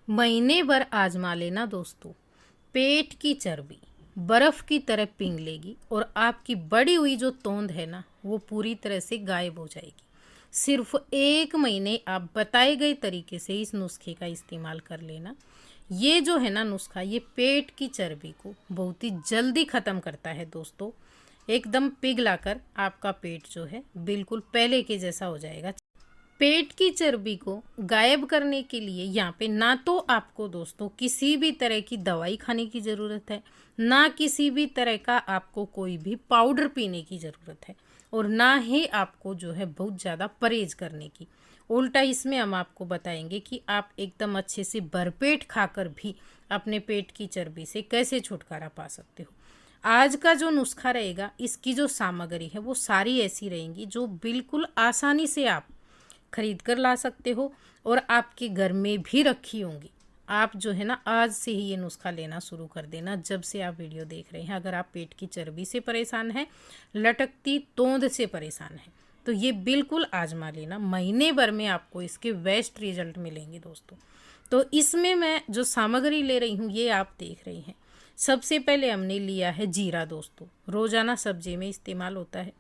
महीने भर आजमा लेना दोस्तों। पेट की चर्बी बर्फ की तरह पिघल लेगी और आपकी बढ़ी हुई जो तोंद है ना वो पूरी तरह से गायब हो जाएगी। सिर्फ 1 महीने आप बताए गए तरीके से इस नुस्खे का इस्तेमाल कर लेना। ये जो है ना नुस्खा, ये पेट की चर्बी को बहुत ही जल्दी ख़त्म करता है दोस्तों। एकदम पिघलाकर आपका पेट जो है बिल्कुल पहले के जैसा हो जाएगा। पेट की चर्बी को गायब करने के लिए यहाँ पे ना तो आपको दोस्तों किसी भी तरह की दवाई खाने की ज़रूरत है, ना किसी भी तरह का आपको कोई भी पाउडर पीने की ज़रूरत है, और ना ही आपको जो है बहुत ज़्यादा परहेज करने की। उल्टा इसमें हम आपको बताएंगे कि आप एकदम अच्छे से भरपेट खाकर भी अपने पेट की चर्बी से कैसे छुटकारा पा सकते हो। आज का जो नुस्खा रहेगा, इसकी जो सामग्री है वो सारी ऐसी रहेंगी जो बिल्कुल आसानी से आप खरीद कर ला सकते हो और आपके घर में भी रखी होंगी। आप जो है ना आज से ही ये नुस्खा लेना शुरू कर देना जब से आप वीडियो देख रहे हैं। अगर आप पेट की चर्बी से परेशान हैं, लटकती तोंद से परेशान हैं, तो ये बिल्कुल आजमा लेना। महीने भर में आपको इसके बेस्ट रिजल्ट मिलेंगे दोस्तों। तो इसमें मैं जो सामग्री ले रही हूँ ये आप देख रही हैं। सबसे पहले हमने लिया है जीरा दोस्तों, रोज़ाना सब्जी में इस्तेमाल होता है।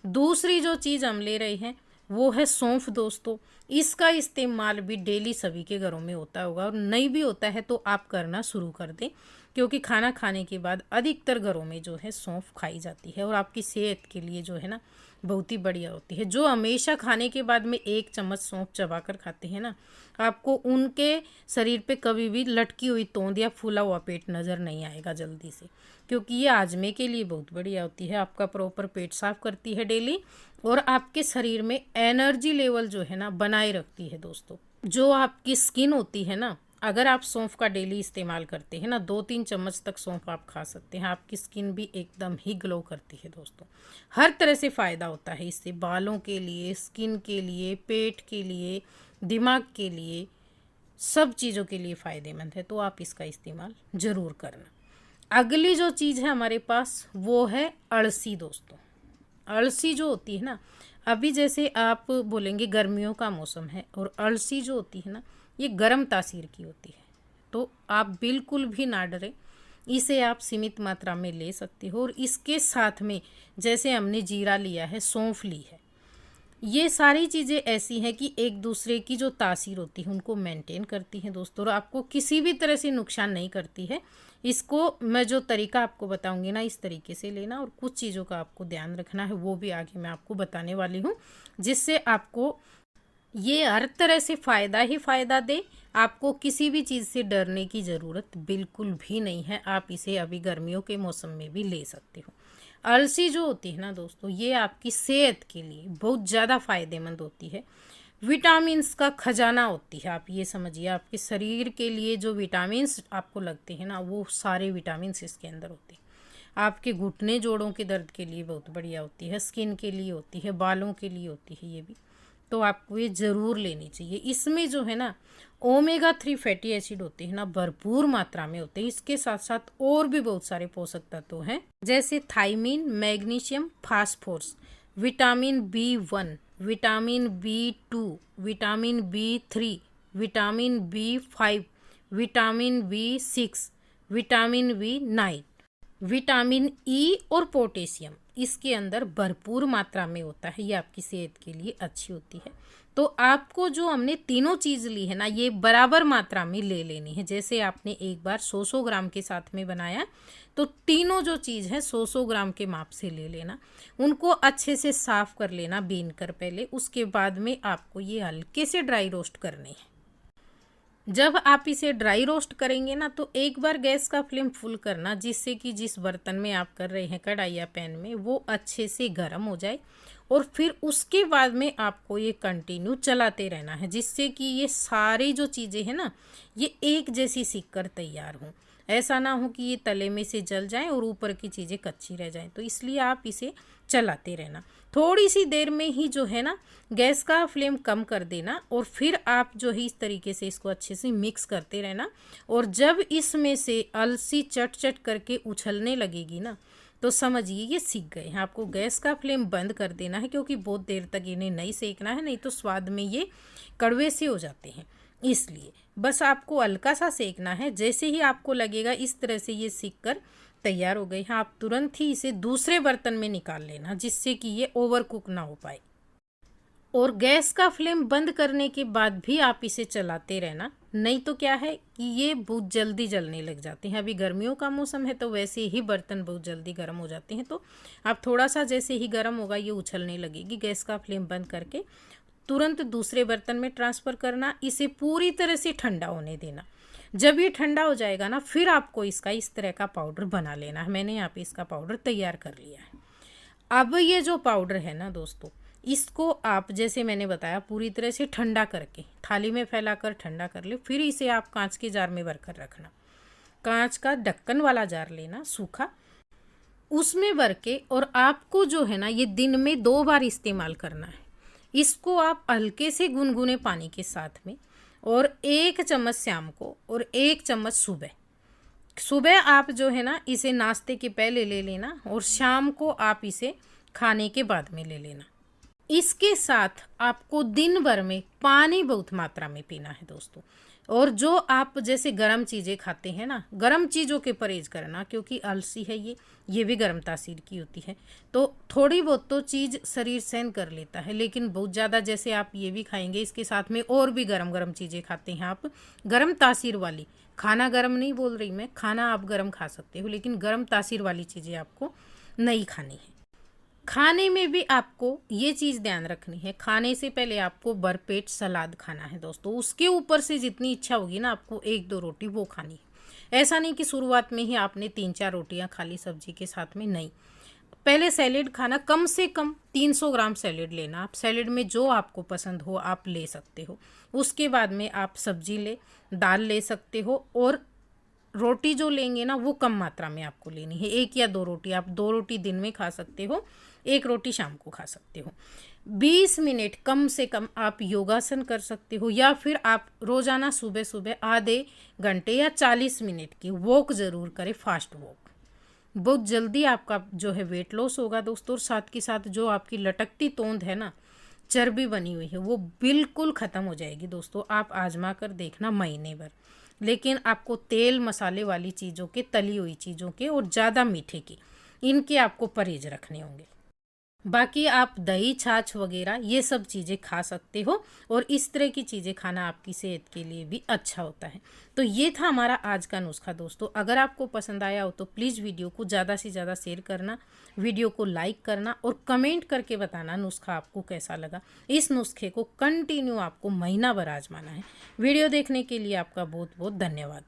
दूसरी जो चीज़ हम ले रहे हैं वो है सौंफ दोस्तों। इसका इस्तेमाल भी डेली सभी के घरों में होता होगा, और नहीं भी होता है तो आप करना शुरू कर दें, क्योंकि खाना खाने के बाद अधिकतर घरों में जो है सौंफ खाई जाती है और आपकी सेहत के लिए जो है ना बहुत ही बढ़िया होती है। जो हमेशा खाने के बाद में 1 चम्मच सौंफ चबा कर खाते हैं ना, आपको उनके शरीर पे कभी भी लटकी हुई तोंद या फूला हुआ पेट नज़र नहीं आएगा जल्दी से, क्योंकि ये आजमे के लिए बहुत बढ़िया होती है। आपका प्रॉपर पेट साफ करती है डेली, और आपके शरीर में एनर्जी लेवल जो है ना बनाए रखती है दोस्तों। जो आपकी स्किन होती है ना, अगर आप सौंफ का डेली इस्तेमाल करते हैं ना, 2-3 चम्मच तक सौंफ आप खा सकते हैं, आपकी स्किन भी एकदम ही ग्लो करती है दोस्तों। हर तरह से फ़ायदा होता है इससे, बालों के लिए, स्किन के लिए, पेट के लिए, दिमाग के लिए, सब चीज़ों के लिए फ़ायदेमंद है। तो आप इसका इस्तेमाल ज़रूर करना। अगली जो चीज़ है हमारे पास वो है अळसी दोस्तों। अळसी जो होती है ना, अभी जैसे आप बोलेंगे गर्मियों का मौसम है, और अळसी जो होती है ना ये गर्म तासीर की होती है, तो आप बिल्कुल भी ना डरें। इसे आप सीमित मात्रा में ले सकते हो, और इसके साथ में जैसे हमने जीरा लिया है, सौंफ ली है, ये सारी चीज़ें ऐसी हैं कि एक दूसरे की जो तासीर होती है उनको मेंटेन करती हैं दोस्तों, और आपको किसी भी तरह से नुकसान नहीं करती है। इसको मैं जो तरीका आपको बताऊंगी ना, इस तरीके से लेना, और कुछ चीज़ों का आपको ध्यान रखना है, वो भी आगे मैं आपको बताने वाली हूँ, जिससे आपको ये हर तरह से फ़ायदा ही फ़ायदा दे। आपको किसी भी चीज़ से डरने की ज़रूरत बिल्कुल भी नहीं है। आप इसे अभी गर्मियों के मौसम में भी ले सकते हो। अलसी जो होती है ना दोस्तों, ये आपकी सेहत के लिए बहुत ज़्यादा फ़ायदेमंद होती है। विटामिन्स का खजाना होती है, आप ये समझिए। आपके शरीर के लिए जो विटामिन्स आपको लगते हैं ना, वो सारे विटामिन्स इसके अंदर होते हैं। आपके घुटने जोड़ों के दर्द के लिए बहुत बढ़िया होती है, स्किन के लिए होती है, बालों के लिए होती है ये भी। तो आपको ये ज़रूर लेनी चाहिए। इसमें जो है ना ओमेगा 3 फैटी एसिड होते हैं ना, भरपूर मात्रा में होते हैं। इसके साथ साथ और भी बहुत सारे पोषक तत्व हैं, जैसे thiamine, magnesium, phosphorus, vitamin B1, vitamin B2, vitamin B3, vitamin B5, vitamin B6, vitamin B9, vitamin E और पोटेशियम इसके अंदर भरपूर मात्रा में होता है। ये आपकी सेहत के लिए अच्छी होती है। तो आपको जो हमने तीनों चीज़ ली है ना, ये बराबर मात्रा में ले लेनी है। जैसे आपने एक बार 100 ग्राम के साथ में बनाया, तो तीनों जो चीज़ है 100 ग्राम के माप से ले लेना। उनको अच्छे से साफ़ कर लेना बीन कर पहले। उसके बाद में आपको ये हल्के से ड्राई रोस्ट करने हैं। जब आप इसे ड्राई रोस्ट करेंगे ना, तो एक बार गैस का फ्लेम फुल करना, जिससे कि जिस बर्तन में आप कर रहे हैं, कढ़ाई या पैन में, वो अच्छे से गर्म हो जाए। और फिर उसके बाद में आपको ये कंटिन्यू चलाते रहना है, जिससे कि ये सारी जो चीज़ें हैं ना, ये एक जैसी सीख कर तैयार हों। ऐसा ना हो कि ये तले में से जल जाएं और ऊपर की चीज़ें कच्ची रह जाएं। तो इसलिए आप इसे चलाते रहना। थोड़ी सी देर में ही जो है ना गैस का फ्लेम कम कर देना, और फिर आप जो है इस तरीके से इसको अच्छे से मिक्स करते रहना। और जब इसमें से अलसी चट चट करके उछलने लगेगी ना, तो समझिए ये सीख गए हैं। आपको गैस का फ्लेम बंद कर देना है, क्योंकि बहुत देर तक इन्हें नहीं सेकना है, नहीं तो स्वाद में ये कड़वे से हो जाते हैं। इसलिए बस आपको हल्का सा सेकना है। जैसे ही आपको लगेगा इस तरह से ये सीख कर तैयार हो गई है, आप तुरंत ही इसे दूसरे बर्तन में निकाल लेना, जिससे कि ये ओवर कुक ना हो पाए। और गैस का फ्लेम बंद करने के बाद भी आप इसे चलाते रहना, नहीं तो क्या है कि ये बहुत जल्दी जलने लग जाते हैं। अभी गर्मियों का मौसम है तो वैसे ही बर्तन बहुत जल्दी गर्म हो जाते हैं, तो आप थोड़ा सा जैसे ही गर्म होगा ये उछलने लगेगी। गैस का फ्लेम बंद करके तुरंत दूसरे बर्तन में ट्रांसफ़र करना, इसे पूरी तरह से ठंडा होने देना। जब ये ठंडा हो जाएगा ना, फिर आपको इसका इस तरह का पाउडर बना लेना है। मैंने यहाँ पे इसका पाउडर तैयार कर लिया है। अब ये जो पाउडर है ना दोस्तों, इसको आप जैसे मैंने बताया पूरी तरह से ठंडा करके थाली में फैलाकर ठंडा कर ले। फिर इसे आप कांच के जार में भर कर रखना। कांच का ढक्कन वाला जार लेना सूखा, उसमें भर के, और आपको जो है ना ये दिन में 2 बार इस्तेमाल करना है। इसको आप हल्के से गुनगुने पानी के साथ में, और 1 चम्मच शाम को और 1 चम्मच सुबह। सुबह आप जो है ना इसे नाश्ते के पहले ले लेना, और शाम को आप इसे खाने के बाद में ले लेना। इसके साथ आपको दिन भर में पानी बहुत मात्रा में पीना है दोस्तों। और जो आप जैसे गर्म चीज़ें खाते हैं ना, गर्म चीज़ों के परहेज करना, क्योंकि आलसी है ये भी गर्म तासीर की होती है। तो थोड़ी बहुत तो चीज़ शरीर सहन कर लेता है, लेकिन बहुत ज़्यादा जैसे आप ये भी खाएंगे, इसके साथ में और भी गर्म गर्म चीज़ें खाते हैं आप, गर्म तासीर वाली, खाना गर्म नहीं बोल रही मैं, खाना आप गर्म खा सकते हो, लेकिन गर्म तासीर वाली चीज़ें आपको नहीं खानी है। खाने में भी आपको ये चीज़ ध्यान रखनी है, खाने से पहले आपको भरपेट सलाद खाना है दोस्तों। उसके ऊपर से जितनी इच्छा होगी ना आपको 1-2 रोटी वो खानी है। ऐसा नहीं कि शुरुआत में ही आपने 3-4 रोटियां खा ली सब्जी के साथ में, नहीं। पहले सैलेड खाना, कम से कम 300 ग्राम सैलेड लेना। आप सैलेड में जो आपको पसंद हो आप ले सकते हो। उसके बाद में आप सब्जी दाल ले सकते हो, और रोटी जो लेंगे ना वो कम मात्रा में आपको लेनी है। 1 या 2 रोटी, आप 2 रोटी दिन में खा सकते हो, 1 रोटी शाम को खा सकते हो। 20 मिनट कम से कम आप योगासन कर सकते हो, या फिर आप रोज़ाना सुबह सुबह आधे घंटे या 40 मिनट की वॉक ज़रूर करें, फास्ट वॉक। बहुत जल्दी आपका जो है वेट लॉस होगा दोस्तों, और साथ के साथ जो आपकी लटकती तोंद है ना, चर्बी बनी हुई है, वो बिल्कुल ख़त्म हो जाएगी दोस्तों। आप आजमा कर देखना महीने भर। लेकिन आपको तेल मसाले वाली चीज़ों के, तली हुई चीज़ों के, और ज़्यादा मीठे की, इनके आपको परहेज रखने होंगे। बाकी आप दही छाछ वगैरह ये सब चीज़ें खा सकते हो, और इस तरह की चीज़ें खाना आपकी सेहत के लिए भी अच्छा होता है। तो ये था हमारा आज का नुस्खा दोस्तों। अगर आपको पसंद आया हो तो प्लीज़ वीडियो को ज़्यादा से ज़्यादा शेयर करना, वीडियो को लाइक करना, और कमेंट करके बताना नुस्खा आपको कैसा लगा। इस नुस्खे को कंटिन्यू आपको महीना भर आजमाना है। वीडियो देखने के लिए आपका बहुत बहुत धन्यवाद।